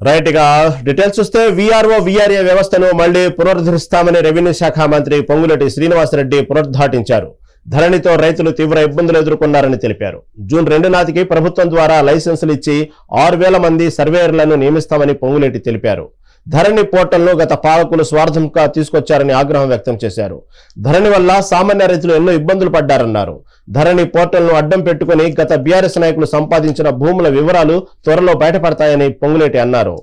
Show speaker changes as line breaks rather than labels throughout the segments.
Right గా details చూస్తే VRO VRA వ్యవస్థను మళ్లీ పునరుద్ధరిస్తామని రెవెన్యూ శాఖ మంత్రి పొంగులేటి శ్రీనివాసరెడ్డి పునరుద్ఘాటించారు. ధరణితో రైతులు తీవ్ర ఇబ్బందులు ఎదుర్కొన్నారని తెలిపారు. జూన్ 2 నాటికి ప్రభుత్వం ద్వారా లైసెన్సులు ఇచ్చి 6,000 మంది సర్వేయర్లను నియమిస్తామని పొంగులేటి తెలిపారు. ధరణి పోర్టల్ను గత పాలకులు స్వార్థంగా తీసుకొచ్చారని ఆగ్రహం వ్యక్తం చేశారు. ధరణి వల్ల సామాన్య రైతులు ఎన్నో ఇబ్బందులు పడ్డారన్నారు. ధరణి పోర్టల్ను అడ్డం పెట్టుకుని గత బీఆర్ఎస్ నాయకులు సంపాదించిన భూముల వివరాలు త్వరలో బయటపడతాయని పొంగులేటి అన్నారు.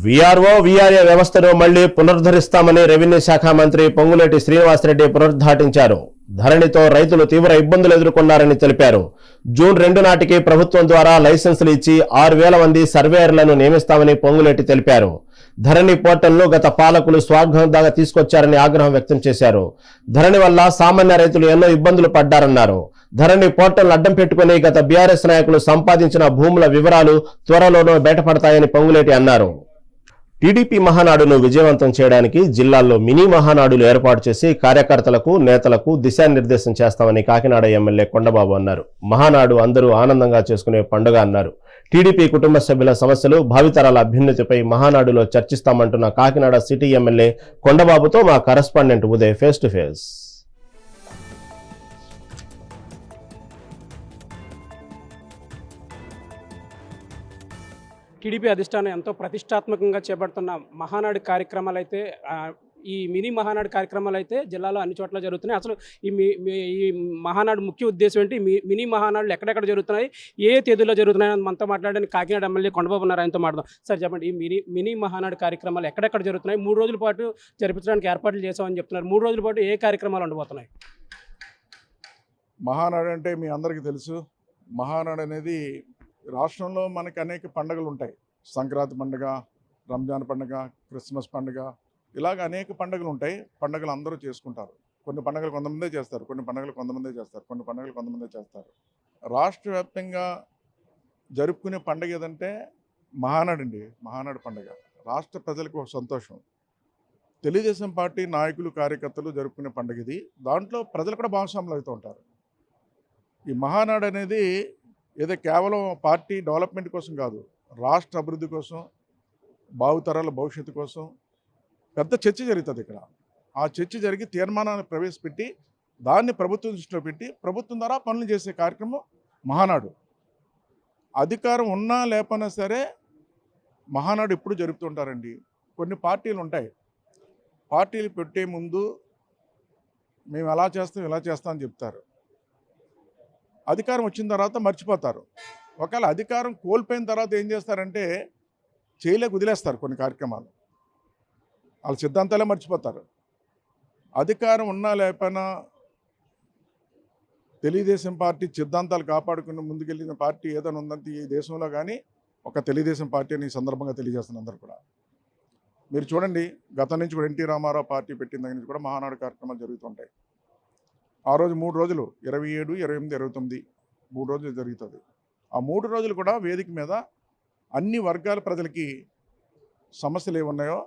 వీఆర్ఓ వీఆర్ఏ వ్యవస్థను మళ్లీ పునరుద్ధరిస్తామని రెవెన్యూ శాఖ మంత్రి పొంగులేటి శ్రీనివాసరెడ్డి పునరుద్ఘాటించారు. ధరణితో రైతులు తీవ్ర ఇబ్బందులు ఎదుర్కొన్నారని తెలిపారు. జూన్ 2 నాటికి ప్రభుత్వం ద్వారా లైసెన్సులు ఇచ్చి 6,000 మంది సర్వేయర్లను నియమిస్తామని పొంగులేటి తెలిపారు. ధరణి పోర్టల్ను గత పాలకులు స్వార్థంగా తీసుకొచ్చారని ఆగ్రహం వ్యక్తం చేశారు. ధరణి వల్ల సామాన్య రైతులు ఎన్నో ఇబ్బందులు పడ్డారన్నారు. ధరణి పోర్టల్ అడ్డం పెట్టుకుని గత బీఆర్ఎస్ నాయకులు సంపాదించిన భూముల వివరాలు త్వరలోనే బయటపడతాయని పొంగులేటి అన్నారు. టీడీపీ మహానాడును విజయవంతం చేయడానికి జిల్లాల్లో మినీ మహానాడులు ఏర్పాటు చేసి కార్యకర్తలకు నేతలకు దిశానిర్దేశం చేస్తామని కాకినాడ ఎమ్మెల్యే కొండబాబు అన్నారు. మహానాడు అందరూ ఆనందంగా చేసుకునే పండుగ అన్నారు. టీడీపీ కుటుంబ సభ్యుల సమస్యలు, భావితరాల అభ్యున్నతిపై మహానాడులో చర్చిస్తామంటున్న కాకినాడ సిటీ ఎమ్మెల్యే కొండబాబుతో మా correspondent Uday face to face.
TDP అధిష్టానం ఎంతో ప్రతిష్టాత్మకంగా చేపడుతున్న మహానాడు కార్యక్రమాలు అయితే ఈ మినీ మహానాడు కార్యక్రమాలు అయితే జిల్లాలో అన్ని చోట్ల జరుగుతున్నాయి. అసలు ఈ మహానాడు ముఖ్య ఉద్దేశం ఏంటి, మినీ మహానాడులు ఎక్కడెక్కడ జరుగుతున్నాయి, ఏ తేదీలో జరుగుతున్నాయి అని మనతో మాట్లాడడానికి కాకినాడ ఎమ్మెల్యే కొండబాబు ఉన్నారు. ఆయనతో మాట్లాడదాం. సార్ చెప్పండి, ఈ మినీ మహానాడు కార్యక్రమాలు ఎక్కడెక్కడ జరుగుతున్నాయి? 3 రోజుల పాటు జరిపించడానికి ఏర్పాట్లు చేసామని చెప్తున్నారు. 3 రోజుల పాటు ఏ కార్యక్రమాలు ఉండబోతున్నాయి?
మహానాడు అంటే మీ అందరికీ తెలుసు. మహానాడు అనేది రాష్ట్రంలో మనకి అనేక పండుగలు ఉంటాయి. సంక్రాంతి పండుగ, రంజాన్ పండుగ, క్రిస్మస్ పండుగ, ఇలాగ అనేక పండుగలు ఉంటాయి. పండుగలు అందరూ చేసుకుంటారు. కొన్ని పండుగలు కొంతమందే చేస్తారు, కొన్ని పండుగలు కొంతమందే చేస్తారు, కొన్ని పండుగలు కొంతమందే చేస్తారు. రాష్ట్ర వ్యాప్తంగా జరుపుకునే పండుగ ఏదంటే మహానాడు అండి. మహానాడు పండుగ రాష్ట్ర ప్రజలకు ఒక సంతోషం. తెలుగుదేశం పార్టీ నాయకులు, కార్యకర్తలు జరుపుకునే పండుగ ఇది. దాంట్లో ప్రజలు కూడా భాగస్వాములు అవుతూ ఉంటారు. ఈ మహానాడు అనేది ఏదో కేవలం పార్టీ డెవలప్మెంట్ కోసం కాదు, రాష్ట్ర అభివృద్ధి కోసం, భావితరాల భవిష్యత్తు కోసం పెద్ద చర్చ జరుగుతుంది ఇక్కడ. ఆ చర్చ జరిగి తీర్మానాన్ని ప్రవేశపెట్టి దాన్ని ప్రభుత్వం దృష్టిలో పెట్టి ప్రభుత్వం ద్వారా పనులు చేసే కార్యక్రమం మహానాడు. అధికారం ఉన్నా లేకపోయినా సరే మహానాడు ఎప్పుడు జరుపుతుంటారండి. కొన్ని పార్టీలు ఉంటాయి, పార్టీలు పెట్టే ముందు మేము ఎలా చేస్తాం ఇలా చేస్తాం అని చెప్తారు. అధికారం వచ్చిన తర్వాత మర్చిపోతారు. ఒకవేళ అధికారం కోల్పోయిన తర్వాత ఏం చేస్తారంటే చేయలేక వదిలేస్తారు కొన్ని కార్యక్రమాలు. వాళ్ళ సిద్ధాంతాలే మర్చిపోతారు. అధికారం ఉన్నా లేకపోయినా తెలుగుదేశం పార్టీ సిద్ధాంతాలు కాపాడుకుని ముందుకెళ్ళిన పార్టీ ఏదైనా ఉందంటే ఈ దేశంలో కానీ ఒక తెలుగుదేశం పార్టీ అని ఈ సందర్భంగా తెలియజేస్తున్న అందరూ కూడా. మీరు చూడండి, గతం నుంచి కూడా ఎన్టీ రామారావు పార్టీ పెట్టిన దగ్గర నుంచి కూడా మహానాడు కార్యక్రమాలు జరుగుతుంటాయి. ఆ రోజు 3 రోజులు 27, 28, 29 3 రోజులు జరుగుతుంది. ఆ 3 రోజులు కూడా వేదిక మీద అన్ని వర్గాల ప్రజలకి సమస్యలు ఏమున్నాయో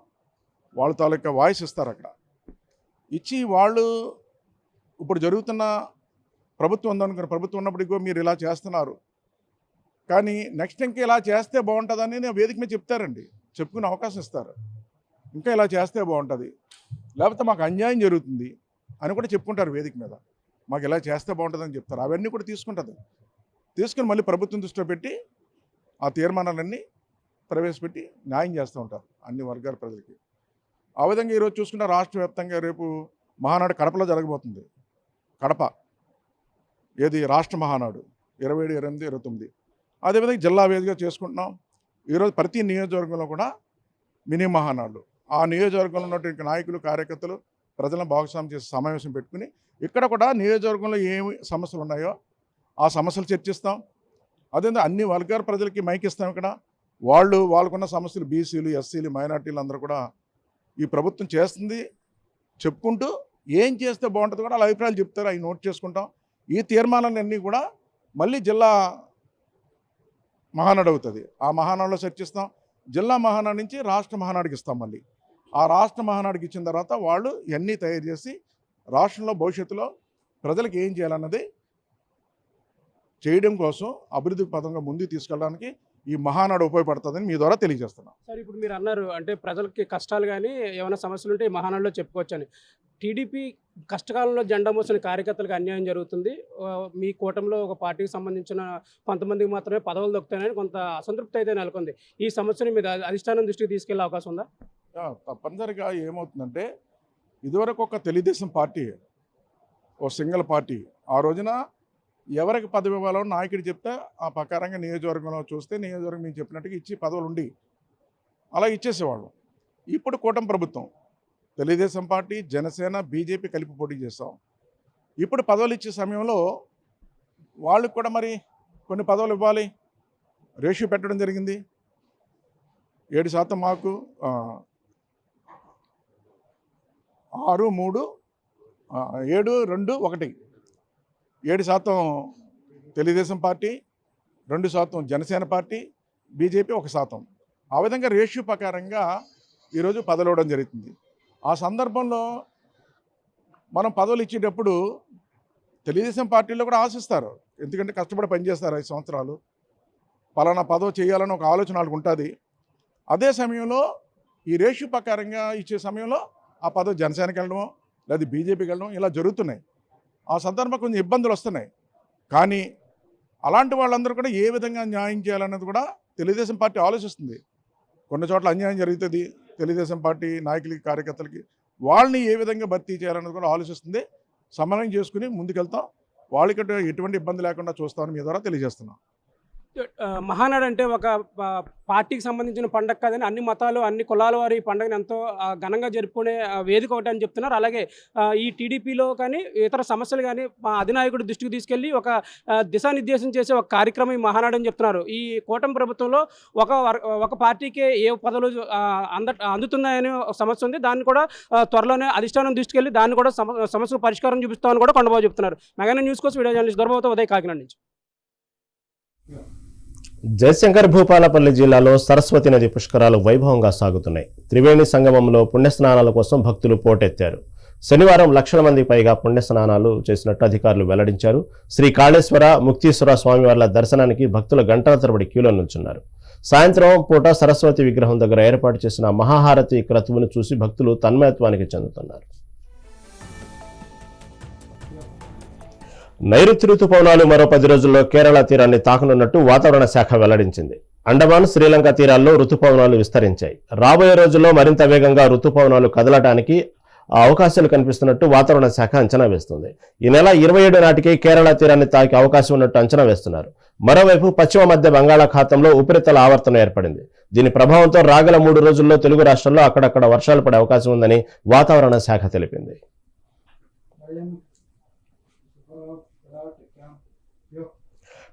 వాళ్ళ తాలూకా వాయిస్ ఇస్తారు. అక్కడ ఇచ్చి వాళ్ళు ఇప్పుడు జరుగుతున్న ప్రభుత్వం ఉందనుకున్న ప్రభుత్వం ఉన్నప్పటికీ మీరు ఇలా చేస్తున్నారు కానీ నెక్స్ట్ ఇంకా ఇలా చేస్తే బాగుంటుందని వేదిక మీద చెప్తారండి. చెప్పుకునే అవకాశం ఇస్తారు. ఇంకా ఇలా చేస్తే బాగుంటుంది, లేకపోతే మాకు అన్యాయం జరుగుతుంది అని కూడా చెప్పుకుంటారు వేదిక మీద. మాకు ఇలా చేస్తే బాగుంటుందని చెప్తారు. అవన్నీ కూడా తీసుకుని మళ్ళీ ప్రభుత్వం దృష్టిలో పెట్టి ఆ తీర్మానాలన్నీ ప్రవేశపెట్టి న్యాయం చేస్తూ ఉంటారు అన్ని వర్గాల ప్రజలకి. ఆ విధంగా ఈరోజు చూసుకుంటే రాష్ట్ర వ్యాప్తంగా రేపు మహానాడు కడపలో జరగబోతుంది. కడప ఏది రాష్ట్ర మహానాడు 27, 28, 29. అదేవిధంగా జిల్లా వేదికగా చేసుకుంటున్నాం. ఈరోజు ప్రతి నియోజకవర్గంలో కూడా మినీ మహానాడు, ఆ నియోజకవర్గంలో ఉన్నటువంటి నాయకులు, కార్యకర్తలు, ప్రజలను భాగస్వామ్యం చేసి సమావేశం పెట్టుకుని ఇక్కడ కూడా నియోజకవర్గంలో ఏమి సమస్యలు ఉన్నాయో ఆ సమస్యలు చర్చిస్తాం. అదేవిధంగా అన్ని వర్గాల ప్రజలకి మైక్ ఇస్తాం. ఇక్కడ వాళ్ళకున్న సమస్యలు బీసీలు, ఎస్సీలు, మైనార్టీలు అందరూ కూడా ఈ ప్రభుత్వం చేస్తుంది చెప్పుకుంటూ ఏం చేస్తే బాగుంటుంది కూడా వాళ్ళ అభిప్రాయాలు చెప్తారు, అవి నోట్ చేసుకుంటాం. ఈ తీర్మానాలన్నీ కూడా మళ్ళీ జిల్లా మహానాడు అవుతుంది. ఆ మహానాడులో చర్చిస్తాం. జిల్లా మహానాడు నుంచి రాష్ట్ర మహానాడుకి ఇస్తాం. మళ్ళీ ఆ రాష్ట్ర మహానాడుకి ఇచ్చిన తర్వాత వాళ్ళు ఇవన్నీ తయారు చేసి రాష్ట్రంలో భవిష్యత్తులో ప్రజలకు ఏం చేయాలన్నది చేయడం కోసం అభివృద్ధి పదంగా ముందుకు తీసుకెళ్ళడానికి ఈ మహానాడు ఉపయోగపడుతుందని మీ ద్వారా తెలియజేస్తున్నాం.
సార్, ఇప్పుడు మీరు అన్నారు అంటే ప్రజలకి కష్టాలు కానీ ఏమైనా సమస్యలు ఉంటే ఈ మహానాడులో చెప్పుకోవచ్చు అని. టీడీపీ కష్టకాలంలో జెండా మోసిన కార్యకర్తలకు అన్యాయం జరుగుతుంది, మీ కూటమిలో ఒక పార్టీకి సంబంధించిన కొంతమందికి మాత్రమే పదవులు దొక్కుతాయని కొంత అసంతృప్తి అయితే నెలకొంది. ఈ సమస్యని మీద అధిష్టానం దృష్టికి తీసుకెళ్లే అవకాశం ఉందా?
తప్పనిసరిగా ఏమవుతుందంటే, ఇదివరకు ఒక తెలుగుదేశం పార్టీ, ఓ సింగిల్ పార్టీ, ఆ రోజున ఎవరికి పదవి ఇవ్వాలో నాయకుడు చెప్తే ఆ ప్రకారంగా నియోజకవర్గంలో చూస్తే నియోజకవర్గం మేము చెప్పినట్టుగా ఇచ్చి పదవులు ఉండి అలా ఇచ్చేసేవాళ్ళం. ఇప్పుడు కూటమి ప్రభుత్వం తెలుగుదేశం పార్టీ, జనసేన, బీజేపీ కలిపి పోటీ చేస్తాం. ఇప్పుడు పదవులు ఇచ్చే సమయంలో వాళ్ళకి కూడా మరి కొన్ని పదవులు ఇవ్వాలి, రేషియో పెట్టడం జరిగింది. 7% మాకు, 6, 3, 7, 2, 1, 7% Telugu Desam party, 2% Janasena party, BJP 1%. ఆ విధంగా రేషియో ప్రకారంగా ఈరోజు పదవులు ఇవ్వడం జరుగుతుంది. ఆ సందర్భంలో మనం పదవులు ఇచ్చేటప్పుడు తెలుగుదేశం పార్టీలో కూడా ఆశిస్తారు, ఎందుకంటే కష్టపడి పనిచేస్తారు 5 సంవత్సరాలు, పలానా పదవి చేయాలని ఒక ఆలోచన వాళ్ళకు ఉంటుంది. అదే సమయంలో ఈ రేషియో ప్రకారంగా ఇచ్చే సమయంలో ఆ పదవి జనసేనకి వెళ్ళడం లేదా బీజేపీకి వెళ్ళడం ఇలా జరుగుతున్నాయి. ఆ సందర్భంలో కొంచెం ఇబ్బందులు వస్తున్నాయి. కానీ అలాంటి వాళ్ళందరూ కూడా ఏ విధంగా న్యాయం చేయాలన్నది కూడా తెలుగుదేశం పార్టీ ఆలోచిస్తుంది. కొన్ని చోట్ల అన్యాయం జరుగుతుంది తెలుగుదేశం పార్టీ నాయకులకి, కార్యకర్తలకి, వాళ్ళని ఏ విధంగా భర్తీ చేయాలన్నది కూడా ఆలోచిస్తుంది. సమన్వయం చేసుకుని ముందుకెళ్తాం. వాళ్ళకి ఎటువంటి ఇబ్బంది లేకుండా చూస్తామని మీ ద్వారా తెలియజేస్తున్నాం.
మహానాడు అంటే ఒక పార్టీకి సంబంధించిన పండగ కాదని అన్ని మతాలు, అన్ని కులాల వారి ఈ పండుగను ఎంతో ఘనంగా జరుపుకునే వేదిక ఒకటి అని చెప్తున్నారు. అలాగే ఈ టీడీపీలో కానీ ఇతర సమస్యలు కానీ మా అధినాయకుడి దృష్టికి తీసుకెళ్ళి ఒక దిశానిర్దేశం చేసే ఒక కార్యక్రమం ఈ మహానాడు అని చెప్తున్నారు. ఈ కూటమి ప్రభుత్వంలో ఒక పార్టీకే ఏ పదవులు అందుతున్నాయనే సమస్య ఉంది. దాన్ని కూడా త్వరలోనే అధిష్టానం దృష్టికి వెళ్ళి దాన్ని కూడా సమస్యకు పరిష్కారం చూపిస్తామని కూడా కొండబాబు చెప్తున్నారు. మెగా న్యూస్ కోసం వీడియో జర్నలిస్ట్ దొరబాబుతో ఉదయ్, కాకినాడ నుంచి.
జయశంకర్ భూపాలపల్లి జిల్లాలో సరస్వతి నది పుష్కరాలు వైభవంగా సాగుతున్నాయి. త్రివేణి సంగమంలో పుణ్యస్నానాల కోసం భక్తులు పోటెత్తారు. శనివారం లక్షల మంది పైగా పుణ్యస్నానాలు చేసినట్టు అధికారులు వెల్లడించారు. శ్రీ కాళేశ్వర, ముక్తీశ్వర స్వామివార్ల దర్శనానికి భక్తులు గంటల తరబడి క్యూలో నిల్చున్నారు. సాయంత్రం పూట సరస్వతి విగ్రహం దగ్గర ఏర్పాటు చేసిన మహాహారతి క్రతువును చూసి భక్తులు తన్మయత్వానికి చెందుతున్నారు. నైరుతి రుతుపవనాలు మరో 10 రోజుల్లో కేరళ తీరాన్ని తాకనున్నట్టు వాతావరణ శాఖ వెల్లడించింది. అండమాన్, శ్రీలంక తీరాల్లో రుతుపవనాలు విస్తరించాయి. రాబోయే రోజుల్లో మరింత వేగంగా రుతుపవనాలు కదలటానికి అవకాశాలు కనిపిస్తున్నట్టు వాతావరణ శాఖ అంచనా వేస్తుంది. ఈ నెల 27 నాటికి కేరళ తీరాన్ని తాకే అవకాశం ఉన్నట్టు అంచనా వేస్తున్నారు. మరోవైపు పశ్చిమ మధ్య బంగాళాఖాతంలో ఉపరితల ఆవర్తనం ఏర్పడింది. దీని ప్రభావంతో రాగల 3 రోజుల్లో తెలుగు రాష్ట్రాల్లో అక్కడక్కడ వర్షాలు పడే అవకాశం ఉందని వాతావరణ శాఖ తెలిపింది.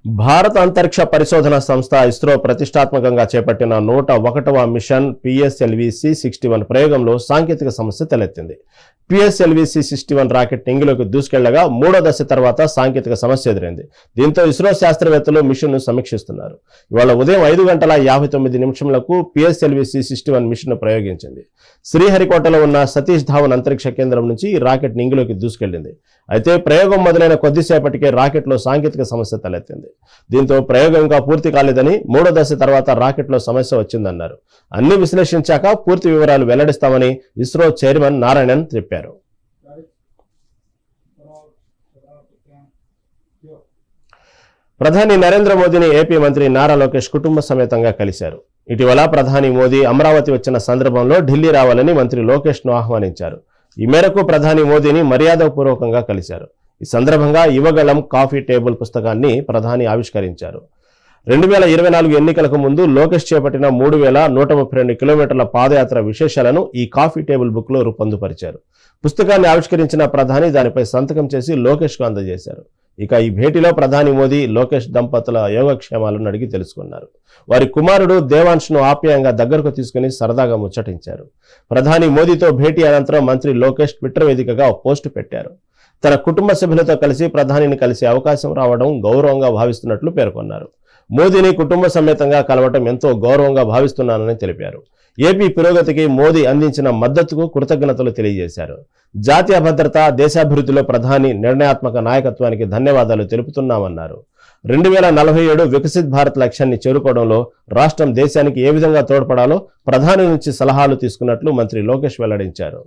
భారత అంతరిక్ష పరిశోధన సంస్థ ఇస్రో ప్రతిష్టాత్మకంగా చేపట్టిన 101వ మిషన్ PSLV-C61 ప్రయోగంలో సాంకేతిక సమస్య తలెత్తింది. PSLV-C61 రాకెట్ ఇంగిలోకి దూసుకెళ్లగా 3వ దశ తర్వాత సాంకేతిక సమస్య ఎదురైంది. దీంతో ఇస్రో శాస్త్రవేత్తలు మిషన్ను సమీక్షిస్తున్నారు. ఇవాళ ఉదయం 5:59 PSLV-C61 మిషన్ను ప్రయోగించింది. శ్రీహరికోటలో ఉన్న సతీష్ ధావన్ అంతరిక్ష కేంద్రం నుంచి ఈ రాకెట్ ఇంగిలోకి దూసుకెళ్లింది. అయితే ప్రయోగం మొదలైన కొద్దిసేపటికే రాకెట్లో సాంకేతిక సమస్య తలెత్తింది. దీంతో ప్రయోగం ఇంకా పూర్తి కాలేదని, 3వ దశ తర్వాత రాకెట్లో సమస్య వచ్చిందన్నారు. అన్ని విశ్లేషించాక పూర్తి వివరాలు వెల్లడిస్తామని ఇస్రో చైర్మన్ నారాయణన్ చెప్పారు. ప్రధాని నరేంద్ర మోదీని ఏపీ మంత్రి నారా లోకేష్ కుటుంబ సమేతంగా కలిశారు. ఇటీవల ప్రధాని మోదీ అమరావతి వచ్చిన సందర్భంలో ఢిల్లీ రావాలని మంత్రి లోకేష్ను ఆహ్వానించారు. ఈ మేరకు ప్రధాని మోదీని మర్యాదపూర్వకంగా కలిశారు. ఈ సందర్భంగా యువగళం కాఫీ టేబుల్ పుస్తకాన్ని ప్రధాని ఆవిష్కరించారు. 2024 ఎన్నికలకు ముందు లోకేష్ చేపట్టిన 3132 కిలోమీటర్ల పాదయాత్ర విశేషాలను ఈ కాఫీ టేబుల్ బుక్ లో రూపొందుపరిచారు. పుస్తకాన్ని ఆవిష్కరించిన ప్రధాని దానిపై సంతకం చేసి లోకేష్ కు అందజేశారు. ఇక ఈ భేటీలో ప్రధాని మోదీ లోకేష్ దంపతుల యోగక్షేమాలను అడిగి తెలుసుకున్నారు. వారి కుమారుడు దేవాంష్ను ఆప్యాయంగా దగ్గరకు తీసుకుని సరదాగా ముచ్చటించారు. ప్రధాని మోదీతో భేటీ అనంతరం మంత్రి లోకేష్ ట్విట్టర్ వేదికగా ఒక పోస్టు పెట్టారు. తన కుటుంబ సభ్యులతో కలిసి ప్రధానిని కలిసే అవకాశం రావడం గౌరవంగా భావిస్తున్నట్లు పేర్కొన్నారు. మోదీని కుటుంబ సమేతంగా కలవటం ఎంతో గౌరవంగా భావిస్తున్నానని తెలిపారు. ఏపీ పురోగతికి మోదీ అందించిన మద్దతుకు కృతజ్ఞతలు తెలియజేశారు. జాతీయ భద్రత, దేశాభివృద్ధిలో ప్రధాని నిర్ణయాత్మక నాయకత్వానికి ధన్యవాదాలు తెలుపుతున్నామన్నారు. 2047 వికసిత్ భారత్ లక్ష్యాన్ని చేరుకోవడంలో రాష్ట్రం దేశానికి ఏ విధంగా తోడ్పడాలో ప్రధాని నుంచి సలహాలు తీసుకున్నట్లు మంత్రి లోకేష్ వెల్లడించారు.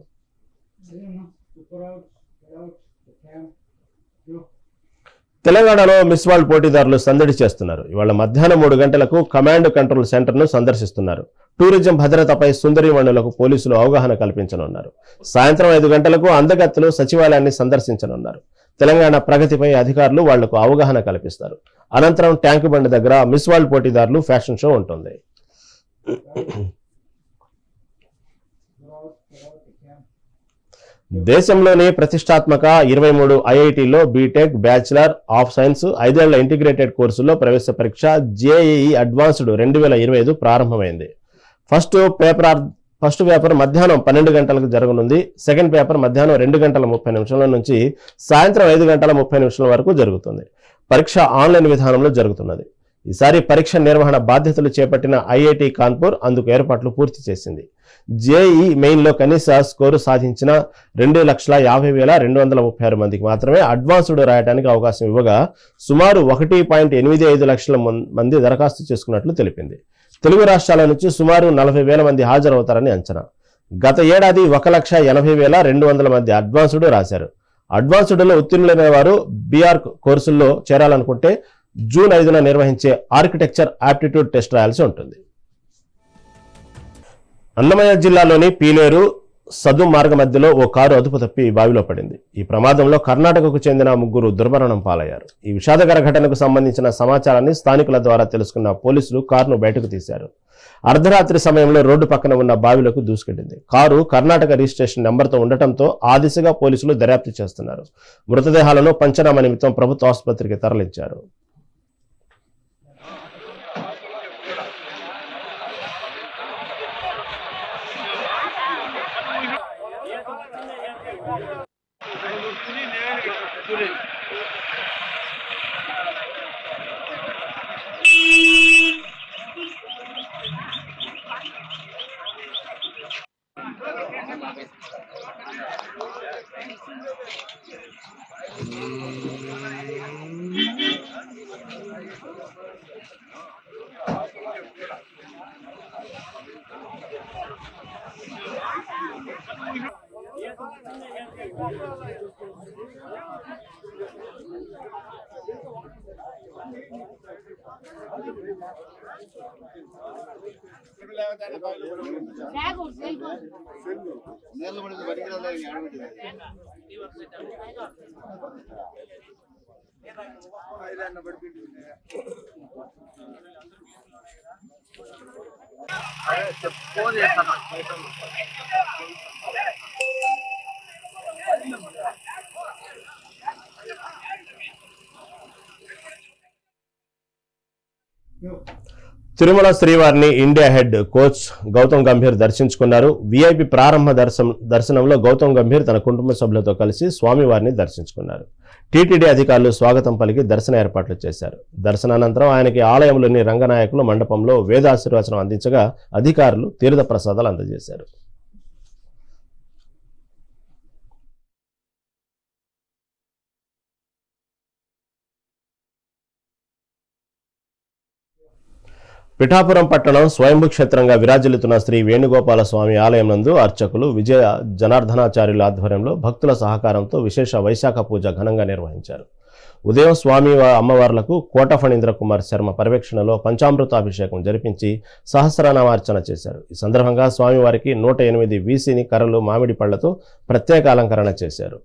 తెలంగాణలో మిస్ వరల్డ్ పోటీదారులు సందడి చేస్తున్నారు. ఇవాళ మధ్యాహ్నం 3 గంటలకు కమాండ్ కంట్రోల్ సెంటర్ను సందర్శిస్తున్నారు. టూరిజం భద్రతపై సుందరీమణులకు పోలీసులు అవగాహన కల్పించనున్నారు. సాయంత్రం 5 గంటలకు అందగత్తెలు సచివాలయాన్ని సందర్శించనున్నారు. తెలంగాణ ప్రగతిపై అధికారులు వాళ్లకు అవగాహన కల్పిస్తారు. అనంతరం ట్యాంకు బండి దగ్గర మిస్ వరల్డ్ పోటీదారులు ఫ్యాషన్ షో ఉంటుంది. దేశంలోని ప్రతిష్టాత్మక 23 ఐఐటీల్లో బీటెక్, బ్యాచిలర్ ఆఫ్ సైన్స్ 5 ఏళ్ల ఇంటిగ్రేటెడ్ కోర్సుల్లో ప్రవేశ పరీక్ష జేఈఈ అడ్వాన్స్డ్ 2025 ప్రారంభమైంది. ఫస్ట్ పేపర్ మధ్యాహ్నం 12 గంటలకు జరగనుంది. సెకండ్ పేపర్ మధ్యాహ్నం 2 గంటల 30 నిమిషాల నుంచి సాయంత్రం 5 గంటల 30 నిమిషాల వరకు జరుగుతుంది. పరీక్ష ఆన్లైన్ విధానంలో జరుగుతున్నది. ఈసారి పరీక్ష నిర్వహణ బాధ్యతలు చేపట్టిన ఐఐటి కాన్పూర్ అందుకు ఏర్పాట్లు పూర్తి చేసింది. జేఈ మెయిన్లో కనీస స్కోరు సాధించిన 2,50,236 మందికి మాత్రమే అడ్వాన్స్డ్ రాయడానికి అవకాశం ఇవ్వగా సుమారు 1.85 లక్షల మంది దరఖాస్తు చేసుకున్నట్లు తెలిపింది. తెలుగు రాష్ట్రాల నుంచి సుమారు 40,000 మంది హాజరవుతారని అంచనా. గత ఏడాది 1,80,200 మంది అడ్వాన్స్డ్ రాశారు. అడ్వాన్స్డ్లో ఉత్తీర్ణులైన వారు బీఆర్ కోర్సుల్లో చేరాలనుకుంటే జూన్ 5న నిర్వహించే ఆర్కిటెక్చర్ ఆప్టిట్యూడ్ టెస్ట్ రాయాల్సి ఉంటుంది. అన్నమయ్య జిల్లాలోని పీలేరు సదు మార్గ మధ్యలో ఓ కారు అదుపు తప్పి బావిలో పడింది. ఈ ప్రమాదంలో కర్ణాటకకు చెందిన 3 దుర్మరణం పాలయ్యారు. ఈ విషాదకర ఘటనకు సంబంధించిన సమాచారాన్ని స్థానికుల ద్వారా తెలుసుకున్న పోలీసులు కారును బయటకు తీశారు. అర్ధరాత్రి సమయంలో రోడ్డు పక్కన ఉన్న బావిలోకి దూసుకెళ్లింది. కారు కర్ణాటక రిజిస్ట్రేషన్ నెంబర్తో ఉండటంతో ఆ దిశగా పోలీసులు దర్యాప్తు చేస్తున్నారు. మృతదేహాలను పంచనామా నిమిత్తం ప్రభుత్వ ఆసుపత్రికి తరలించారు. తిరుమల శ్రీవారిని India head coach Gautam Gambhir దర్శించుకున్నారు. వీఐపీ ప్రారంభ దర్శనంలో గౌతమ్ గంభీర్ తన కుటుంబ సభ్యులతో కలిసి స్వామివారిని దర్శించుకున్నారు. టీటీడీ అధికారులు స్వాగతం పలికి దర్శన ఏర్పాట్లు చేశారు. దర్శనానంతరం ఆయనకి ఆలయంలోని రంగనాయకులు మండపంలో వేదాశీర్వచనం అందించగా అధికారులు తీర్థ ప్రసాదాలు అందజేశారు. పిఠాపురం పట్టణం స్వయంభూ క్షేత్రంగా విరాజిల్లుతున్న శ్రీ వేణుగోపాల స్వామి ఆలయం నందు అర్చకులు విజయ జనార్దనాచార్యుల ఆధ్వర్యంలో భక్తుల సహకారంతో విశేష వైశాఖ పూజ ఘనంగా నిర్వహించారు. ఉదయం స్వామి అమ్మవార్లకు కోట ఫణీంద్ర కుమార్ శర్మ పర్యవేక్షణలో పంచామృతాభిషేకం జరిపించి సహస్రనామార్చన చేశారు. ఈ సందర్భంగా స్వామివారికి 108 వీసిని కర్రలు, మామిడి పళ్లతో ప్రత్యేక అలంకరణ చేశారు.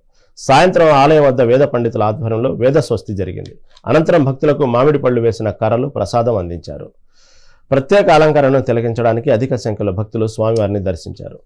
సాయంత్రం ఆలయం వద్ద వేద పండితుల ఆధ్వర్యంలో వేద స్వస్తి జరిగింది. అనంతరం భక్తులకు మామిడి పళ్ళు వేసిన కర్రలు ప్రసాదం అందించారు. ప్రత్యేక అలంకరణను తిలకించడానికి అధిక సంఖ్యలో భక్తులు స్వామివారిని దర్శించారు.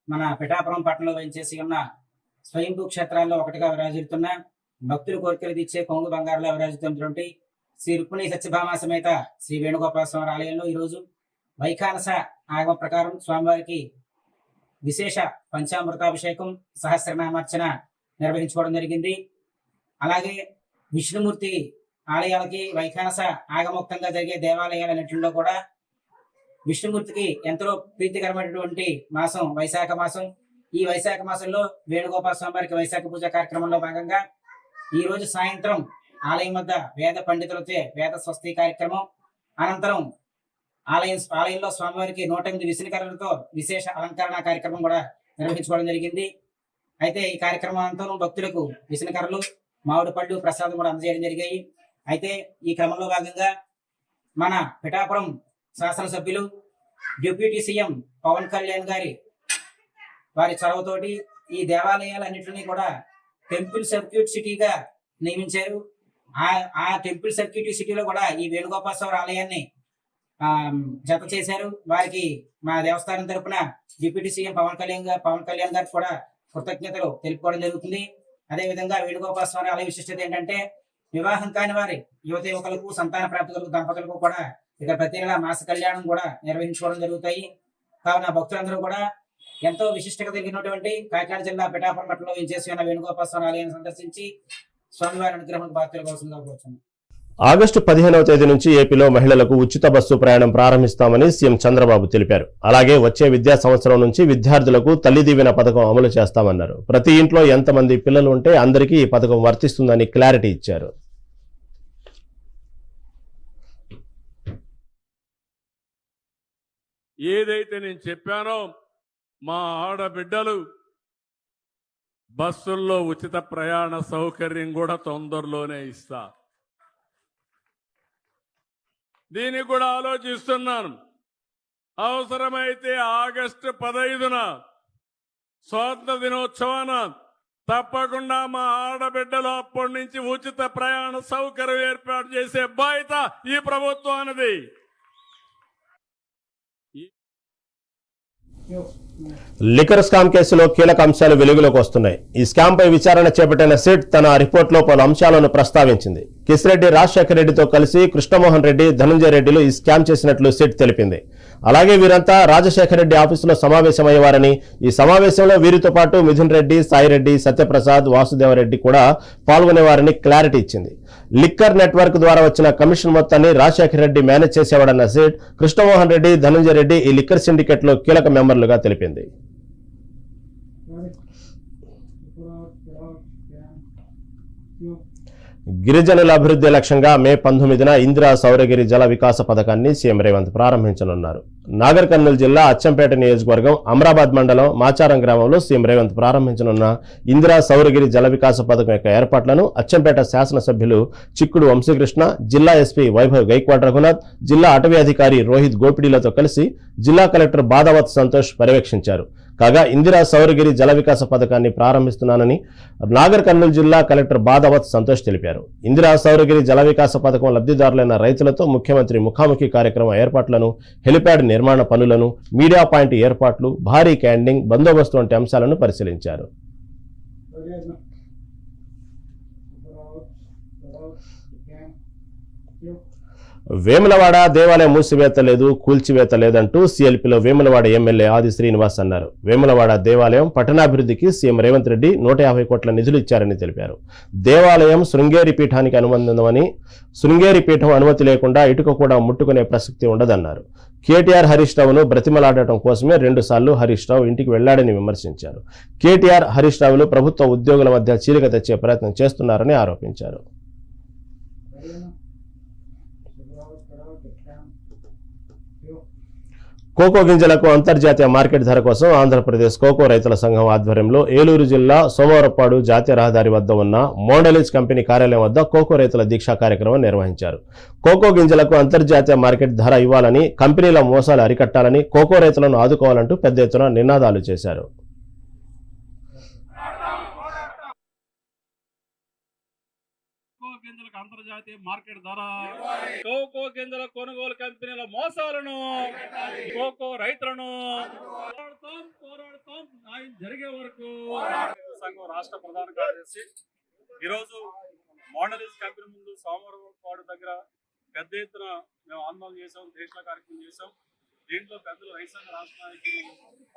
మన పిఠాపురం పట్టణంలో వేంచేసి ఉన్న స్వయంభూ క్షేత్రాల్లో ఒకటిగా విరాజిల్లుతున్న భక్తులు కోరికలు తీర్చే కొంగు బంగారులో విరాజిల్లుతున్నటువంటి శ్రీ రుక్మిణి సత్యభామ సమేత శ్రీ వేణుగోపాల స్వామి ఆలయంలో ఈరోజు వైఖానస ఆగమ ప్రకారం స్వామివారికి విశేష పంచామృతాభిషేకం సహస్రనామార్చన నిర్వహించుకోవడం జరిగింది. అలాగే విష్ణుమూర్తి ఆలయాలకి వైఖానస ఆగమోక్తంగా జరిగే దేవాలయాలన్నింటిలో కూడా విష్ణుమూర్తికి ఎంతో ప్రీతికరమైనటువంటి మాసం వైశాఖ మాసం. ఈ వైశాఖ మాసంలో వేణుగోపాల స్వామి వారికి వైశాఖ పూజ కార్యక్రమంలో భాగంగా ఈ రోజు సాయంత్రం ఆలయం వద్ద వేద పండితులతో వేద స్వస్తి కార్యక్రమం అనంతరం ఆలయంలో స్వామివారికి 108 విసునికర్రలతో విశేష అలంకరణ కార్యక్రమం కూడా నిర్వహించుకోవడం జరిగింది. అయితే ఈ కార్యక్రమం అనంతరం భక్తులకు విసునికర్రలు మామిడి పళ్ళు ప్రసాదం కూడా అందజేయడం జరిగాయి. అయితే ఈ క్రమంలో భాగంగా మన పిఠాపురం శాసనసభ్యులు డిప్యూటీ సీఎం పవన్ కళ్యాణ్ గారి వారి చొరవతోటి ఈ దేవాలయాలన్నింటినీ కూడా టెంపుల్ సర్క్యూట్ సిటీగా నియమించారు. ఆ టెంపుల్ సర్క్యూట్ సిటీలో కూడా ఈ వేణుగోపాల స్వామి ఆలయాన్ని జత చేశారు. వారికి మా దేవస్థానం తరపున డిప్యూటీ సీఎం పవన్ కళ్యాణ్ గారికి కూడా కృతజ్ఞతలు తెలుపుకోవడం జరుగుతుంది. అదేవిధంగా వేణుగోపాల స్వామి ఆలయ విశిష్టత ఏంటంటే వివాహం కాని వారి యువత యువకులకు సంతాన ప్రాప్తులకు దంపతులకు కూడా ఇక ప్రతి నెల మాస కళ్యాణం కూడా నిర్వహించుకోవడం జరుగుతాయి. కావున భక్తులందరూ కూడా ఎంతో విశిష్టత కలిగినటువంటి కాకినాడ జిల్లా పిఠాపురం పట్టణంలో వేంచేసి ఉన్న వేణుగోపాల స్వామి ఆలయాన్ని సందర్శించి స్వామివారి అనుగ్రహం పాత్రల కోసం కోరుచున్నాం.
ఆగస్టు 15వ తేదీ నుంచి ఏపీలో మహిళలకు ఉచిత బస్సు ప్రయాణం ప్రారంభిస్తామని సీఎం చంద్రబాబు తెలిపారు. అలాగే వచ్చే విద్యా సంవత్సరం నుంచి విద్యార్థులకు తల్లి దీవెన పథకం అమలు చేస్తామన్నారు. ప్రతి ఇంట్లో ఎంతమంది పిల్లలు ఉంటే అందరికీ ఈ పథకం వర్తిస్తుందని క్లారిటీ ఇచ్చారు.
ఏదైతే నేను చెప్పానో మా ఆడబిడ్డలు బస్సుల్లో ఉచిత ప్రయాణ సౌకర్యం కూడా తొందరలోనే ఇస్తా. దీనికి కూడా ఆలోచిస్తున్నాను. అవసరమైతే ఆగస్టు 15న స్వాతంత్ర దినోత్సవాన తప్పకుండా మా ఆడబిడ్డలు అప్పటి నుంచి ఉచిత ప్రయాణ సౌకర్యం ఏర్పాటు చేసే బాధ్యత ఈ ప్రభుత్వానిది.
లిక్కర్ స్కామ్ కేసులో కీలక అంశాలు వెలుగులోకి వస్తున్నాయి. ఈ స్కామ్ పై విచారణ చేపట్టిన సిట్ తన రిపోర్టులో పలు అంశాలను ప్రస్తావించింది. కిసిరెడ్డి రాజశేఖర రెడ్డితో కలిసి కృష్ణమోహన్ రెడ్డి, ధనంజయ రెడ్డిలు ఈ స్కామ్ చేసినట్లు సిట్ తెలిపింది. అలాగే వీరంతా రాజశేఖర రెడ్డి ఆఫీసులో సమావేశమయ్యేవారని, ఈ సమావేశంలో వీరితో పాటు మిథున్ రెడ్డి, సాయిరెడ్డి, సత్యప్రసాద్, వాసుదేవరెడ్డి కూడా పాల్గొనేవారని క్లారిటీ ఇచ్చింది. లిక్కర్ నెట్వర్క్ ద్వారా వచ్చిన కమిషన్ మొత్తాన్ని రాజశేఖర రెడ్డి మేనేజ్ చేసేవాడన్న సిట్ కృష్ణమోహన్ రెడ్డి, ధనంజయ రెడ్డి ఈ లిక్కర్ సిండికేట్ లో కీలక మెంబర్లుగా తెలిపింది. గిరిజనుల అభివృద్ధి లక్ష్యంగా మే 19న ఇందిరా సౌరగిరి జల వికాస పథకాన్ని సీఎం రేవంత్ ప్రారంభించనున్నారు. నాగర్ కర్నూలు జిల్లా అచ్చంపేట నియోజకవర్గం అమరాబాద్ మండలం మాచారం గ్రామంలో సీఎం రేవంత్ ప్రారంభించనున్న ఇందిరా సౌరగిరి జల వికాస పథకం యొక్క ఏర్పాట్లను అచ్చంపేట శాసనసభ్యులు చిక్కుడు వంశీకృష్ణ, జిల్లా ఎస్పీ వైభవ్ గైక్వాడ్ రఘునాథ్, జిల్లా అటవీ అధికారి రోహిత్ గోపిడిలతో కలిసి జిల్లా కలెక్టర్ బాదావత్ సంతోష్ పర్యవేక్షించారు. కాగా ఇందిరా సౌరగిరి జల వికాస పథకాన్ని ప్రారంభిస్తున్నానని నాగర్ కర్నూలు జిల్లా కలెక్టర్ బాదావత్ సంతోష్ తెలిపారు. ఇందిరా సౌరగిరి జల వికాస పథకం లబ్ధిదారులైన రైతులతో ముఖ్యమంత్రి ముఖాముఖి కార్యక్రమం ఏర్పాట్లను, హెలిప్యాడ్ నిర్మాణ పనులను, మీడియా పాయింట్ ఏర్పాట్లు, భారీ క్యాండింగ్, బందోబస్తు వంటి అంశాలను పరిశీలించారు. వేములవాడ దేవాలయం మూసివేత లేదు, కూల్చివేత లేదంటూ సీఎల్పీలో వేములవాడ ఎమ్మెల్యే ఆది శ్రీనివాస్ అన్నారు. వేములవాడ దేవాలయం పట్టణాభివృద్ధికి సీఎం రేవంత్ రెడ్డి 150 కోట్ల నిధులు ఇచ్చారని తెలిపారు. దేవాలయం శృంగేరి పీఠానికి అనుబంధమని, శృంగేరి పీఠం అనుమతి లేకుండా ఇటుక కూడా ముట్టుకునే ప్రసక్తి ఉండదన్నారు. కేటీఆర్ హరీష్ రావును బ్రతిమలాడటం కోసమే 2 సార్లు హరీష్ రావు ఇంటికి వెళ్లాడని విమర్శించారు. కేటీఆర్, హరీష్ రావులు ప్రభుత్వ ఉద్యోగుల మధ్య చీలిక తెచ్చే ప్రయత్నం చేస్తున్నారని ఆరోపించారు. కోకో గింజలకు అంతర్జాతీయ మార్కెట్ ధర కోసం ఆంధ్రప్రదేశ్ కోకో రైతుల సంఘం ఆధ్వర్యంలో ఏలూరు జిల్లా సోమవారపాడు జాతీయ రహదారి వద్ద ఉన్న మోండలిజ్ కంపెనీ కార్యాలయం వద్ద కోకో రైతుల దీక్షా కార్యక్రమం నిర్వహించారు. కోకో గింజలకు అంతర్జాతీయ మార్కెట్ ధర ఇవ్వాలని, కంపెనీల మోసాలు అరికట్టాలని, కోకో రైతులను ఆదుకోవాలంటూ పెద్ద ఎత్తున నినాదాలు చేశారు.
గింజలకు అంతర్జాతీయ మార్కెట్ ధర, కోకో గింజల కొనుగోలు కంపెనీల మోసాలను, కోకో రైతులను పోరాడతాం న్యాయం జరిగే వరకు. సంఘం రాష్ట్ర ప్రధాన కార్యదర్శి ఈరోజు మోండలిజ్ కంపెనీ ముందు సోమవారపాడు దగ్గర పెద్ద ఎత్తున మేము ఆందోళన చేసాం, దీక్షా కార్యక్రమం చేసాం. దీంట్లో పెద్దలు రైతు సంఘ రాష్ట్ర నాయకులు,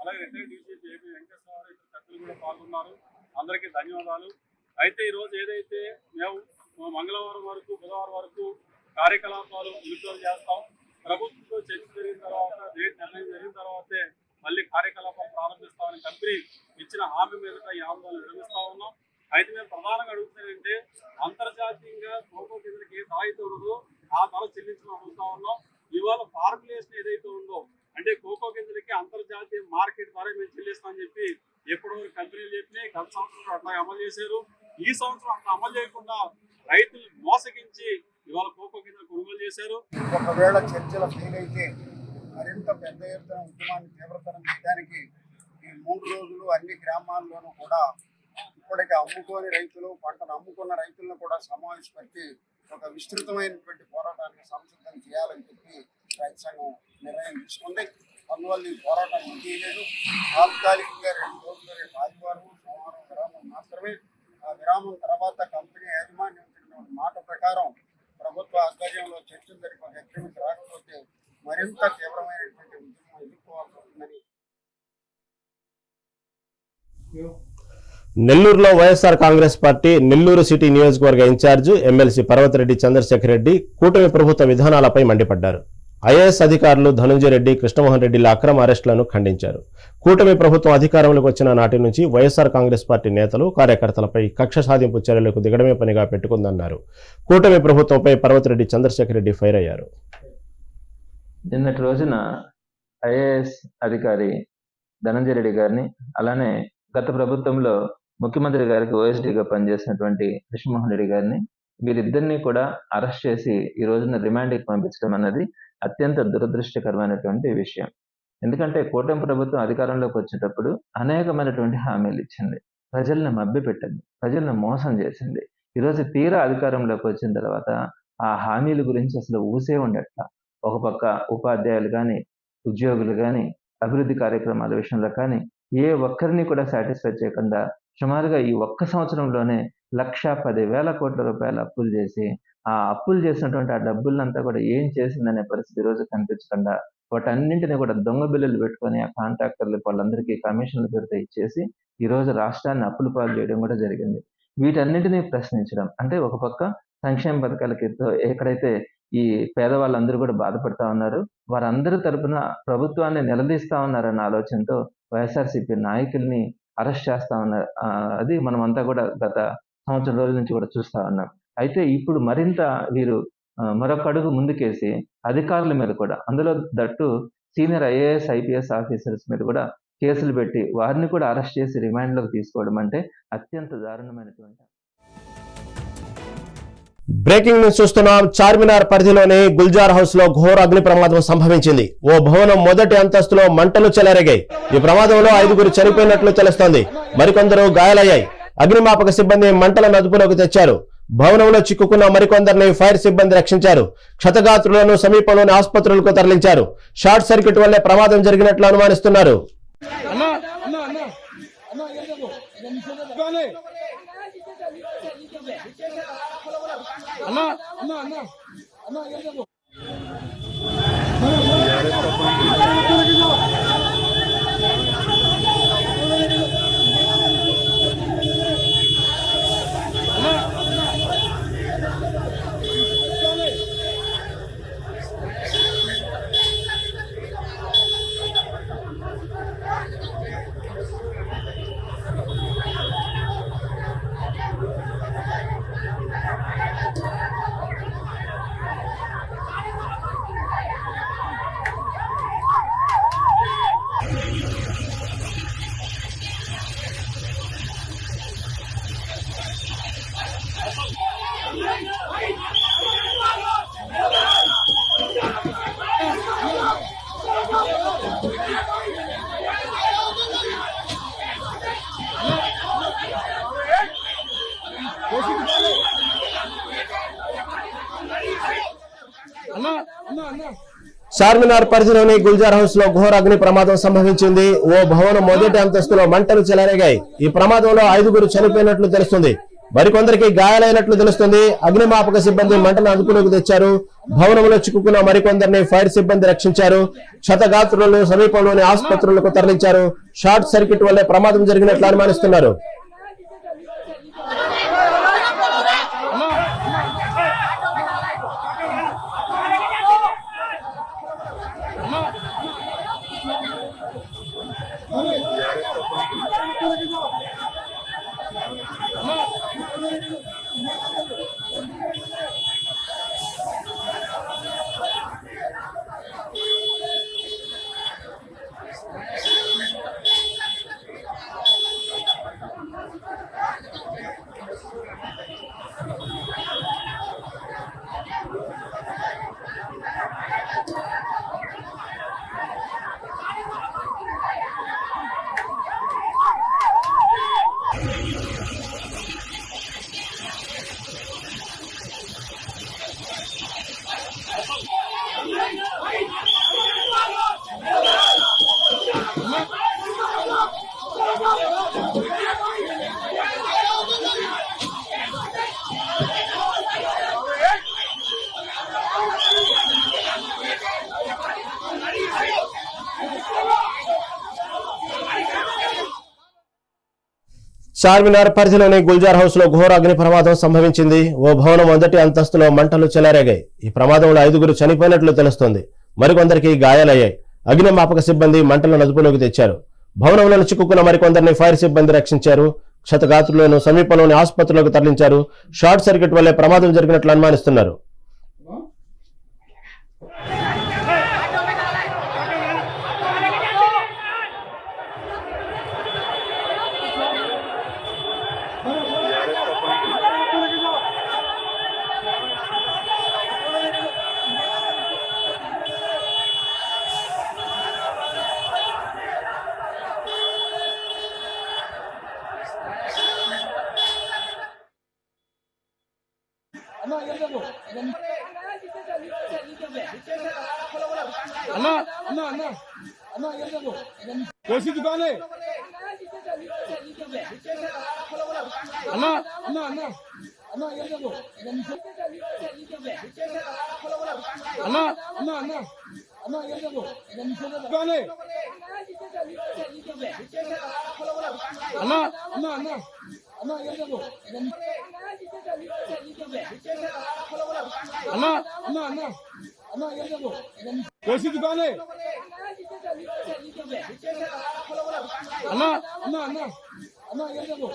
అలాగే రిటైర్డ్ డీసీపీ ఏపీ వెంకటేశ్వర ఇతర పెద్దలు కూడా పాల్గొన్నారు. అందరికీ ధన్యవాదాలు. అయితే ఈరోజు ఏదైతే మేము మంగళవారం వరకు, బుధవారం వరకు కార్యకలాపాలు విడుదల చేస్తాం. ప్రభుత్వంతో చర్చ జరిగిన తర్వాత, రేట్ నిర్ణయం జరిగిన తర్వాతే మళ్ళీ కార్యకలాపాలు ప్రారంభిస్తామని కంపెనీ ఇచ్చిన హామీ మీదట ఈ ఆందోళన నిర్వహిస్తా ఉన్నాం. అయితే మేము ప్రధానంగా అడుగుతుందంటే, అంతర్జాతీయంగా కోకో గింజలకి ఏ స్థాయితో ఉండదో ఆ ధర చెల్లించడం అడుగుతా ఉన్నాం. ఇవాళ ఫార్ములేషన్ ఏదైతే ఉందో, అంటే కోకో గింజలకి అంతర్జాతీయ మార్కెట్ ధర మేము చెల్లిస్తామని చెప్పి ఎప్పటి వరకు కంపెనీలు చెప్పినాయి. గత సంవత్సరం అట్లా అమలు చేశారు. ఈ సంవత్సరం అట్లా అమలు చేయకుండా రైతులు మోసగించి ఇవాళ కోకో గింజలు కొనుగోలు చేశారు.
ఒకవేళ చర్చలు ఫెయిల్ అయితే మరింత పెద్ద ఎత్తున ఉద్యమాన్ని తీవ్రతరం చేయడానికి ఈ 3 రోజులు అన్ని గ్రామాల్లోనూ కూడా ఇప్పటికే అమ్ముకోని రైతులు, పంటను అమ్ముకున్న రైతులను కూడా సమావేశపరిచి ఒక విస్తృతమైనటువంటి పోరాటానికి సంసిద్ధం చేయాలని చెప్పి రైతు సంఘం నిర్ణయం తీసుకుంది. అందువల్ల ఈ పోరాటం ముగియలేదు. తాత్కాలికంగా 2 రోజులు, రేపు ఆదివారం, సోమవారం విరామం మాత్రమే. ఆ విరామం తర్వాత కంపెనీ యాజమాన్యం మాట ప్రకారం ప్రభుత్వ ఆధ్వర్యంలో చర్చలు జరిపి అగ్రిమెంట్ రాకపోతే మరింత తీవ్రమైనటువంటి ఉద్యమం ఎదుర్కోవాల్సి ఉంటుందని.
నెల్లూరులో వైఎస్ఆర్ కాంగ్రెస్ పార్టీ నెల్లూరు సిటీ నియోజకవర్గ ఇన్ఛార్జ్ ఎమ్మెల్సీ పర్వతిరెడ్డి చంద్రశేఖర్ రెడ్డి కూటమి ప్రభుత్వ విధానాలపై మండిపడ్డారు. ఐఏఎస్ అధికారులు ధనుంజయ రెడ్డి, కృష్ణమోహన్ రెడ్డిల అక్రమ అరెస్టులను ఖండించారు. కూటమి ప్రభుత్వం అధికారంలోకి వచ్చిన నాటి నుంచి వైఎస్ఆర్ కాంగ్రెస్ పార్టీ నేతలు, కార్యకర్తలపై కక్ష సాధింపు చర్యలకు దిగడమే పనిగా పెట్టుకుందన్నారు. కూటమి ప్రభుత్వంపై పర్వతిరెడ్డి చంద్రశేఖర్ రెడ్డి ఫైర్ అయ్యారు.
నిన్నటి రోజున ఐఏఎస్ అధికారి ధనంజయ రెడ్డి గారిని, అలానే గత ప్రభుత్వంలో ముఖ్యమంత్రి గారికి ఓఎస్డీగా పనిచేసినటువంటి కృష్ణమోహన్ రెడ్డి గారిని, వీరిద్దరిని కూడా అరెస్ట్ చేసి ఈ రోజున రిమాండ్కి పంపించడం అన్నది అత్యంత దురదృష్టకరమైనటువంటి విషయం. ఎందుకంటే కూటమి ప్రభుత్వం అధికారంలోకి వచ్చేటప్పుడు అనేకమైనటువంటి హామీలు ఇచ్చింది, ప్రజల్ని మభ్యపెట్టింది, ప్రజల్ని మోసం చేసింది. ఈరోజు తీరా అధికారంలోకి వచ్చిన తర్వాత ఆ హామీల గురించి అసలు ఊసే ఉండట్ల. ఒక పక్క ఉపాధ్యాయులు కానీ, ఉద్యోగులు కానీ, అభివృద్ధి కార్యక్రమాల విషయంలో కానీ ఏ ఒక్కరిని కూడా సాటిస్ఫై చేయకుండా సుమారుగా ఈ ఒక్క సంవత్సరంలోనే 1,10,000 కోట్ల రూపాయల అప్పులు చేసి, ఆ అప్పులు చేసినటువంటి ఆ డబ్బులంతా కూడా ఏం చేసిందనే పరిస్థితి ఈరోజు కనిపించకుండా వాటన్నింటినీ కూడా దొంగ బిల్లులు పెట్టుకొని ఆ కాంట్రాక్టర్లు వాళ్ళందరికీ కమిషన్లు పెడితే ఇచ్చేసి ఈరోజు రాష్ట్రాన్ని అప్పులు పాలు చేయడం కూడా జరిగింది. వీటన్నింటినీ ప్రశ్నించడం అంటే, ఒక పక్క సంక్షేమ పథకాలకి ఎక్కడైతే ఈ పేదవాళ్ళందరూ కూడా బాధపడతా ఉన్నారు, వారందరి తరపున ప్రభుత్వాన్ని నిలదీస్తా ఉన్నారన్న ఆలోచనతో వైఎస్ఆర్సీపీ నాయకుల్ని అరెస్ట్ చేస్తా ఉన్నారు. అది మనం అంతా కూడా గత సంవత్సరం రోజుల నుంచి కూడా చూస్తా ఉన్నాం. అయితే ఇప్పుడు మరింత వీరు మరొక అడుగు ముందుకేసి అధికారుల మీద కూడా, అందులో that senior IAS IPS officers మీద కూడా కేసులు పెట్టి వారిని కూడా అరెస్ట్ చేసి రిమాండ్లోకి తీసుకోవడం అంటే అత్యంత దారుణమైనటువంటి.
బ్రేకింగ్ న్యూస్ చూస్తున్నాం. చార్మినార్ పరిధిలోని గుల్జార్ హౌస్ లో ఘోర అగ్ని ప్రమాదం సంభవించింది. ఓ భవనం మొదటి అంతస్తులో మంటలు చెలరేగాయి. ఈ ప్రమాదంలో 5గురు చనిపోయినట్లు తెలుస్తోంది. మరికొందరు గాయాలయ్యాయి. అగ్నిమాపక సిబ్బంది మంటలను అదుపులోకి తెచ్చారు. భవనంలో చిక్కుకున్న మరికొందరిని ఫైర్ సిబ్బంది రక్షించారు. క్షతగాత్రులను సమీపంలోని ఆసుపత్రులకు తరలించారు. షార్ట్ సర్క్యూట్ వల్లే ప్రమాదం జరిగినట్లు అనుమానిస్తున్నారు. చార్మినార్ పరిధిలోని గుల్జార్ హౌస్ లో ఘోర అగ్ని ప్రమాదం సంభవించింది. ఓ భవనం మొదటి అంతస్తులో మంటలు చెలరేగాయి. ఈ ప్రమాదంలో 5గురు చనిపోయినట్లు తెలుస్తుంది. మరికొందరికి గాయాలైనట్లు తెలుస్తుంది. అగ్నిమాపక సిబ్బంది మంటను అదుపులోకి తెచ్చారు. భవనంలో చిక్కుకున్న మరికొందరిని ఫైర్ సిబ్బంది రక్షించారు. క్షతగాత్రులను సమీపంలోని ఆసుపత్రులకు తరలించారు. షార్ట్ సర్క్యూట్ వల్లే ప్రమాదం జరిగినట్లు అనుమానిస్తున్నారు. చార్మినార్ పరిధిలోని గుల్జార్ హౌస్ లో ఘోర అగ్ని ప్రమాదం సంభవించింది. ఓ భవనం మొదటి అంతస్తులో మంటలు చెలరేగాయి. ఈ ప్రమాదంలో 5గురు చనిపోయినట్లు తెలుస్తోంది. మరికొందరికి గాయాలయ్యాయి. అగ్నిమాపక సిబ్బంది మంటలను అదుపులోకి తెచ్చారు. భవనంలో చిక్కుకున్న మరికొందరిని ఫైర్ సిబ్బంది రక్షించారు. క్షతగాత్రులను సమీపంలోని ఆసుపత్రులకు తరలించారు. షార్ట్ సర్క్యూట్ వల్లే ప్రమాదం జరిగినట్లు అనుమానిస్తున్నారు.
कैसी दुकान है अन्ना अन्ना अन्ना अन्ना ये देखो अन्ना अन्ना अन्ना अन्ना ये देखो दुकान है अन्ना अन्ना अन्ना अन्ना ये देखो अन्ना अन्ना अन्ना अन्ना ये देखो कैसी दुकान है अन्ना अन्ना अन्ना अन्ना ये देखो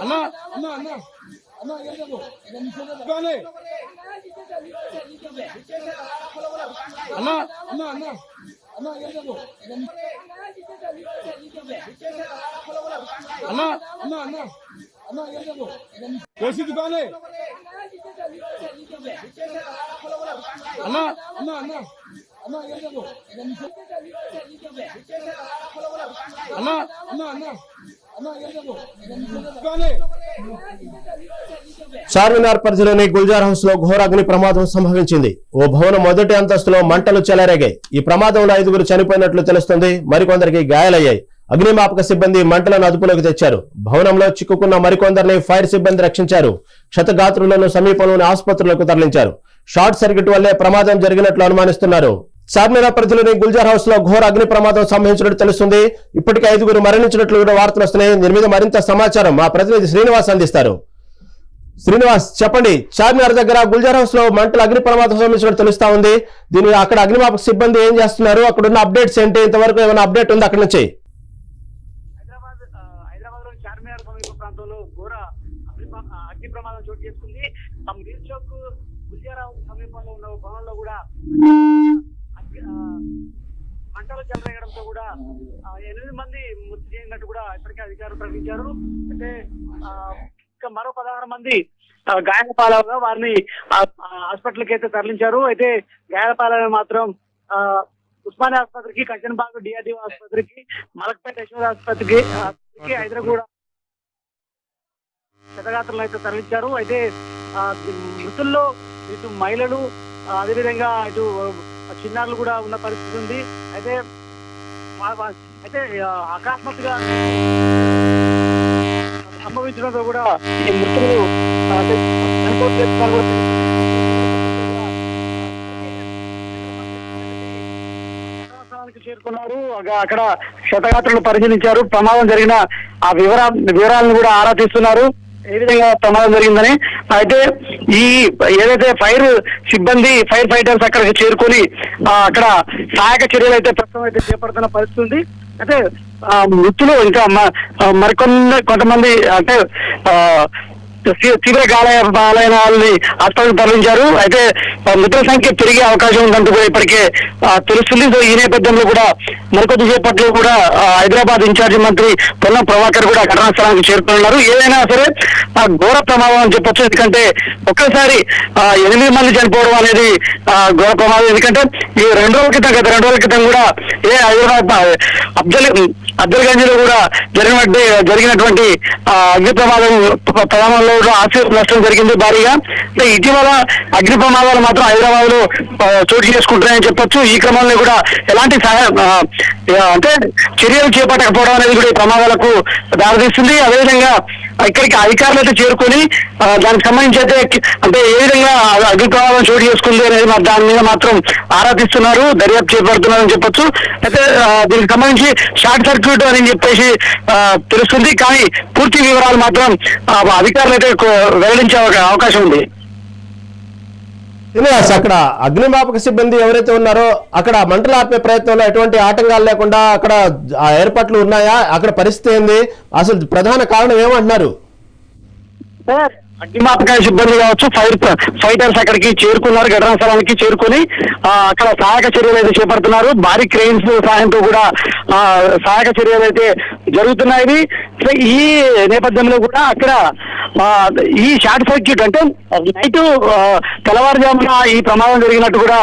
अन्ना अन्ना अन्ना अन्ना ये देखो दुकान है अन्ना अन्ना अन्ना अन्ना ये देखो अन्ना अन्ना अन्ना अन्ना ये देखो कैसी दुकान है अन्ना अन्ना अन्ना अन्ना ये देखो अन्ना अन्ना अन्ना अन्ना ये देखो दुकान है
చార్మినార్ పరిధిలోని గుల్జార్ హౌస్ లో ఘోర అగ్ని ప్రమాదం సంభవించింది. ఓ భవనం మొదటి అంతస్తులో మంటలు చెలరేగాయి. ఈ ప్రమాదంలో 5గురు చనిపోయినట్లు తెలుస్తుంది. మరికొందరికి గాయాలయ్యాయి. అగ్నిమాపక సిబ్బంది మంటలను అదుపులోకి తెచ్చారు. భవనంలో చిక్కుకున్న మరికొందరిని ఫైర్ సిబ్బంది రక్షించారు. క్షతగాత్రులను సమీపంలోని ఆసుపత్రులకు తరలించారు. షార్ట్ సర్క్యూట్ వల్లే ప్రమాదం జరిగినట్లు అనుమానిస్తున్నారు. చార్మినార్ పరిధిలోని గుల్జార్ హౌస్ లో ఘోర అగ్ని ప్రమాదం సంభవించినట్టు తెలుస్తుంది. ఇప్పటికే 5గురు మరణించినట్లు కూడా వార్తలు వస్తున్నాయి. దీని మీద మరింత సమాచారం మా ప్రతినిధి శ్రీనివాస్ అందిస్తారు. శ్రీనివాస్, చెప్పండి. చార్మినార్ దగ్గర గుల్జార్ హౌస్ లో మంటల అగ్ని ప్రమాదం సంభవించినట్టు తెలుస్తా ఉంది. దీని అక్కడ అగ్నిమాపక సిబ్బంది ఏం చేస్తున్నారు? అక్కడ ఉన్న అప్డేట్స్ ఏంటి? ఇంతవరకు ఏమైనా అప్డేట్ ఉంది అక్కడ నుంచి?
హైదరాబాద్ లోని చార్మినార్ సమీప ప్రాంతంలో ఘోర అగ్ని ప్రమాదం చోటు చేసుకుంది. మీర్ చౌక్ గుల్జార్ హౌస్ సమీపంలో ఉన్న భవనంలో కూడా మంటలు చెలరేగడంతో కూడా 8 మంది మృతి చెందినట్టు కూడా ఇప్పటికే అధికారులు ప్రకటించారు. అంటే ఇంకా మరో 16 మంది గాయాల పాలవగా వారిని హాస్పిటల్కి అయితే తరలించారు. అయితే గాయాల పాలవ మాత్రం ఉస్మానియా ఆసుపత్రికి, కంచన్బాగ్ డిఆర్డీఓ ఆసుపత్రికి, మలక్పేట యశోద ఆసుపత్రికి, హైదరాబాద్ క్షతగాత్రులను అయితే తరలించారు. అయితే మృతుల్లో ఇటు మహిళలు అదేవిధంగా ఇటు చిన్నారులు కూడా ఉన్న పరిస్థితి ఉంది. అయితే అకస్మాత్తుగా సంభవించడంతో కూడా ఈ మృతులు చేరుకున్నారు. అక్కడ క్షతగాత్రులు పరిశీలించారు. ప్రమాదం జరిగిన ఆ వివరాలను కూడా ఆరా తీస్తున్నారు, ఏ విధంగా ప్రమాదం జరిగిందని. అయితే ఈ ఏదైతే ఫైర్ సిబ్బంది, ఫైర్ ఫైటర్స్ అక్కడికి చేరుకొని అక్కడ సహాయక చర్యలు అయితే ప్రస్తుతం అయితే చేపడుతున్న పరిస్థితి ఉంది. అయితే మృతులు ఇంకా కొంతమంది అంటే తీవ్ర గాయాలైన వాళ్ళని ఆసుపత్రికి తరలించారు. అయితే మృతుల సంఖ్య పెరిగే అవకాశం ఉందంటూ కూడా ఇప్పటికే తెలుస్తుంది. సో ఈ నేపథ్యంలో కూడా మరికొద్ది సేపట్లో కూడా హైదరాబాద్ ఇన్ఛార్జి మంత్రి పొన్నం ప్రభాకర్ కూడా ఘటనా స్థలానికి చేరుకున్నారు. ఏదైనా సరే ఘోర ప్రమాదం అని చెప్పొచ్చు. ఎందుకంటే ఒక్కసారి 8 మంది చనిపోవడం అనేది ఘోర ప్రమాదం. ఎందుకంటే ఈ గత 2 రోజుల క్రితం కూడా హైదరాబాద్ అబ్దుల్గంజ్ లో కూడా జరిగినటువంటి అగ్ని ప్రమాదంలో ఆస్తి నష్టం జరిగింది భారీగా. ఇటీవల అగ్ని ప్రమాదాలు మాత్రం హైదరాబాద్ లో చోటు చేసుకుంటున్నాయని చెప్పొచ్చు. ఈ క్రమంలో కూడా ఎలాంటి అంటే చర్యలు చేపట్టకపోవడం అనేది కూడా ఈ ప్రమాదాలకు దారితీస్తుంది. అదేవిధంగా ఇక్కడికి అధికారులు అయితే చేరుకొని దానికి సంబంధించి అయితే అంటే ఏ విధంగా అగ్ని ప్రమాదం చోటు చేసుకుంది అనేది దాని మీద మాత్రం ఆరాధిస్తున్నారు, దర్యాప్తు చేపడుతున్నారని చెప్పొచ్చు. అయితే దీనికి సంబంధించి షార్ట్ సర్క్యూట్ అని చెప్పేసి తెలుస్తుంది. కానీ పూర్తి వివరాలు మాత్రం అధికారులు అయితే వెల్లడించే అవకాశం ఉంది.
అక్కడ అగ్నిమాపక సిబ్బంది ఎవరైతే ఉన్నారో అక్కడ మంటలు ఆపే ప్రయత్నంలో ఎటువంటి ఆటంకాలు లేకుండా అక్కడ ఏర్పాట్లు ఉన్నాయా? అక్కడ పరిస్థితి ఏంది? అసలు ప్రధాన కారణం ఏమంటున్నారు?
అగ్నిమాపక సిబ్బంది కావచ్చు, ఫైటర్స్ అక్కడికి చేరుకున్నారు. ఘటనా స్థలానికి చేరుకుని అక్కడ సహాయక చర్యలు అయితే చేపడుతున్నారు. భారీ క్రెయిన్స్ సహాయంతో కూడా సహాయక చర్యలు అయితే జరుగుతున్నాయి. ఈ నేపథ్యంలో కూడా అక్కడ ఈ షార్ట్ సర్క్యూట్ అంటే నైట్ తెల్లవారుజామున ఈ ప్రమాదం జరిగినట్టు కూడా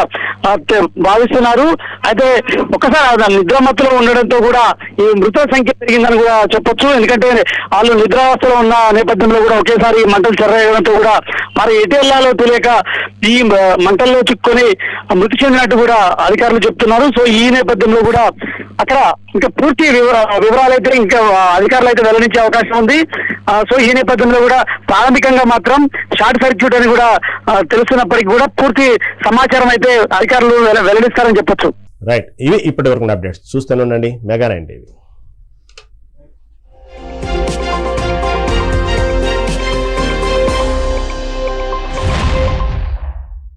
భావిస్తున్నారు. అయితే ఒక్కసారి నిద్రమత్తులో ఉండడంతో కూడా ఈ మృతుల సంఖ్య పెరిగిందని కూడా చెప్పొచ్చు. ఎందుకంటే వాళ్ళు నిద్రావస్థలో ఉన్న నేపథ్యంలో కూడా ఒకేసారి మంటలు చెర్రేయడంతో కూడా మరి ఎటు వెళ్లాలో తెలియక ఈ మంటల్లో చిక్కుకొని మృతి చెందినట్టు కూడా అధికారులు చెప్తున్నారు. సో ఈ నేపథ్యంలో కూడా అక్కడ ఇంకా పూర్తి వివరాలు అయితే ఇంకా అధికారులు అయితే వెల్లడించే అవకాశం ఉంది. సో ఈ నేపథ్యంలో కూడా ప్రాథమికంగా మాత్రం షార్ట్ సర్క్యూట్ అని కూడా తెలుస్తున్నప్పటికీ కూడా పూర్తి సమాచారం అయితే అధికారులు వెల్లడిస్తారని చెప్పొచ్చు.
రైట్, ఇవి ఇప్పటి వరకు అప్డేట్స్. చూస్తూనే ఉండండి మెగా 9 టీవీ.